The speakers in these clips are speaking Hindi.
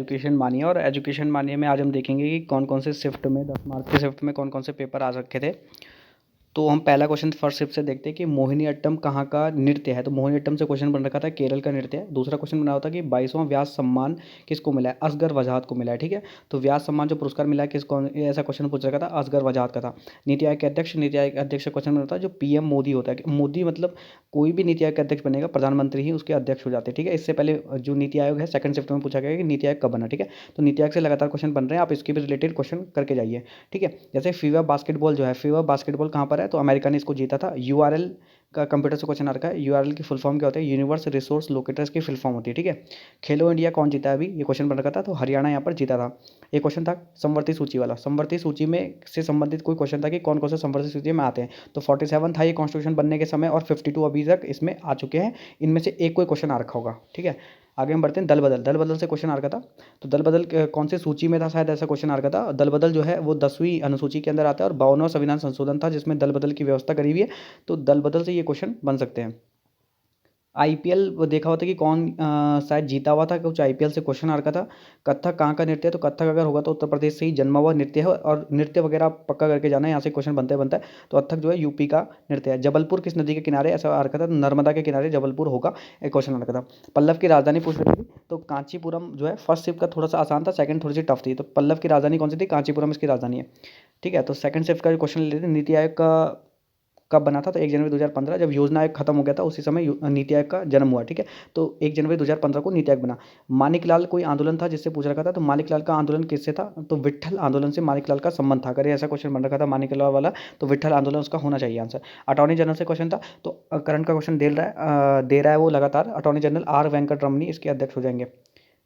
एजुकेशन मानिए, और एजुकेशन मानिए में आज हम देखेंगे कि कौन कौन से शिफ्ट में 10 मार्क्स के शिफ्ट में कौन कौन से पेपर आ रखे थे। तो हम पहला क्वेश्चन फर्स्ट शिफ्ट से देखते हैं कि मोहिनीअट्टम कहाँ का नृत्य है। तो मोहिनीअट्टम से क्वेश्चन बन रखा था केरल का नृत्य है। दूसरा क्वेश्चन बना हुआ था कि 22वां व्यास सम्मान किसको मिला है, असगर वजाहत को मिला है। ठीक है, तो व्यास सम्मान जो पुरस्कार मिला है किसको, ये ऐसा क्वेश्चन पूछ रखा था, असगर वजाहत का था। नीति आयोग के अध्यक्ष, नीति आयोग के अध्यक्ष क्वेश्चन बनता है जो पीएम मोदी होता है। मोदी मतलब कोई भी नीति आयोग के अध्यक्ष बनेगा, प्रधानमंत्री ही उसके अध्यक्ष हो जाते हैं। ठीक है, इससे पहले जो नीति आयोग है सेकंड शिफ्ट में पूछा गया कि नीति आयोग कब बना। ठीक है, तो नीति आयोग से लगातार क्वेश्चन बन रहे हैं, आप इसके भी रिलेटेड क्वेश्चन करके जाइए। ठीक है, जैसे फीवा बास्केटबॉल जो है, फीवा बास्केटबॉल कहाँ पर है, तो अमेरिका ने इसको जीता था। यूआरएल का कंप्यूटर से क्वेश्चन आ रखा है, यूआरएल की फुल फॉर्म क्या होता है, यूनिवर्स रिसोर्स लोकेटर्स की फुल फॉर्म होती है। ठीक है, खेलो इंडिया कौन जीता है अभी, ये क्वेश्चन बन रखा था, तो हरियाणा यहाँ पर जीता था। ये क्वेश्चन था समवर्ती सूची वाला, समवर्ती सूची में से संबंधित कोई क्वेश्चन था कि कौन कौन से समवर्ती सूची में आते हैं। तो 47 था ये कॉन्स्टिट्यूशन बनने के समय, और 52 अभी तक इसमें आ चुके हैं। इनमें से एक कोई क्वेश्चन आ रखा होगा। ठीक है, आगे हम बढ़ते हैं। दल बदल, दल बदल से क्वेश्चन आ रखा था। तो दल बदल कौन सी सूची में था, शायद ऐसा क्वेश्चन आ रखा था। दल बदल जो है वो 10वीं अनुसूची के अंदर आता है, और 52वां संविधान संशोधन था जिसमें दल बदल की व्यवस्था करी हुई है। तो दल बदल से ये क्वेश्चन बन सकते हैं। आईपीएल देखा होता कि कौन शायद जीता हुआ था, कुछ आईपीएल से क्वेश्चन आ रखा था। कथक कहाँ का नृत्य है, तो कथक अगर होगा तो उत्तर प्रदेश से ही जन्मा हुआ नृत्य है, और नृत्य वगैरह आप पक्का करके जाना है, यहाँ से क्वेश्चन बनता है। तो कथक जो है यूपी का नृत्य है। जबलपुर किस नदी के किनारे, ऐसा आ रखा था, नर्मदा के किनारे जबलपुर होगा, एक क्वेश्चन आ रखा था। पल्लव की राजधानी पूछ रही थी, तो कांचीपुरम जो है, फर्स्ट शिफ्ट का थोड़ा सा आसान था, सेकंड थोड़ी सी टफ थी। तो पल्लव की राजधानी कौन सी थी, कांचीपुरम इसकी राजधानी है। ठीक है, तो सेकंड शिफ्ट का जो क्वेश्चन ले लेते हैं, नीति आयोग का कब बना था, तो 1 जनवरी 2015, जब योजना आयोग खत्म हो गया था उसी समय नीति आयोग का जन्म हुआ। ठीक है, तो 1 जनवरी 2015 को नीति आयोग बना। मानिक लाल कोई आंदोलन था जिससे पूछ रखा था, तो मानिक लाल का आंदोलन किससे था, तो विट्ठल आंदोलन से मानिक लाल का संबंध था। अगर ऐसा क्वेश्चन बन रखा था मानिक लाल वाला, तो विट्ठल आंदोलन उसका होना चाहिए आंसर। अटॉर्नी जनरल से क्वेश्चन था, तो करंट का क्वेश्चन दे रहा है वो लगातार। अटॉर्नी जनरल आर वेंकट रमनी इसके अध्यक्ष हो जाएंगे।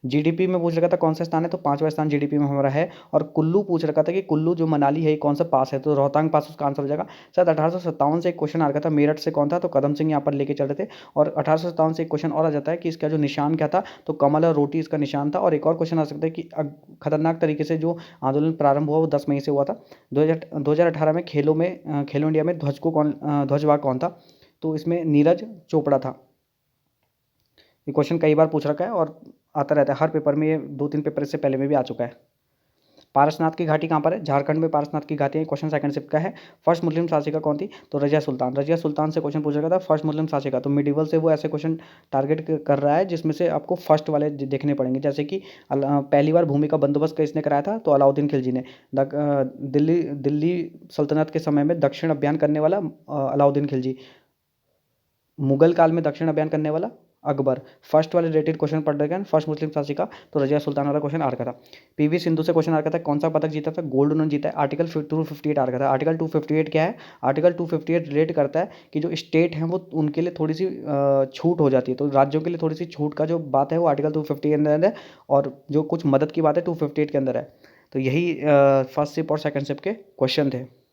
जीडीपी में पूछ रखा था कौन सा स्थान है, तो 5वां स्थान जीडीपी में हमारा है। और कुल्लू पूछ रखा था कि कुल्लू जो मनाली है कौन सा पास है, तो रोहतांग पास उसका आंसर हो जाएगा। शायद 1857 से एक क्वेश्चन आ रखा था, मेरठ से कौन था, तो कदम सिंह यहाँ पर लेके चल रहे थे। और 1857 से एक क्वेश्चन और आ जाता है कि इसका जो निशान क्या था, तो कमल और रोटी इसका निशान था। और एक और क्वेश्चन आ सकता है कि खतरनाक तरीके से जो आंदोलन प्रारंभ हुआ वो 10 मई से हुआ था। 2018 में खेलो इंडिया में ध्वजवाहक कौन था, तो इसमें नीरज चोपड़ा था। ये क्वेश्चन कई बार पूछ रखा है और आता रहता है हर पेपर में, ये 2-3 पेपर इससे पहले में भी आ चुका है। पारसनाथ की घाटी कहाँ पर है, झारखंड में पारसनाथ की घाटी है। क्वेश्चन सेकंड शिफ्ट का है। फर्स्ट मुस्लिम शासिका कौन थी, तो रजिया सुल्तान। रजिया सुल्तान से क्वेश्चन पूछा गया था, फर्स्ट मुस्लिम शासिका। तो मिडिवल से वो ऐसे क्वेश्चन टारगेट कर रहा है जिसमें से आपको फर्स्ट वाले देखने पड़ेंगे। जैसे कि पहली बार भूमि का बंदोबस्त किसने कराया था, तो अलाउद्दीन खिलजी ने। दिल्ली दिल्ली सल्तनत के समय में दक्षिण अभियान करने वाला अलाउद्दीन खिलजी। मुगल काल में दक्षिण अभियान करने वाला अकबर। फर्स्ट वाले रिलेटेड क्वेश्चन पढ़ रहे हैं, फर्स्ट मुस्लिम शासिका, तो रजिया सुल्तान वाला क्वेश्चन आ रखा था। पीवी सिंधु से क्वेश्चन आ रखा था, कौन सा पदक जीता था, गोल्ड उन्होंने जीता है। आर्टिकल 258 आ रखा था। आर्टिकल 258 क्या है, आर्टिकल 258 रिलेट करता है कि जो स्टेट हैं वो उनके लिए थोड़ी सी छूट हो जाती है, तो राज्यों के लिए थोड़ी सी छूट का जो बात है वो आर्टिकल 250 के अंदर है, और जो कुछ मदद की बात है 258 के अंदर है। तो यही फर्स्ट शिप और सेकंड शिप के क्वेश्चन थे।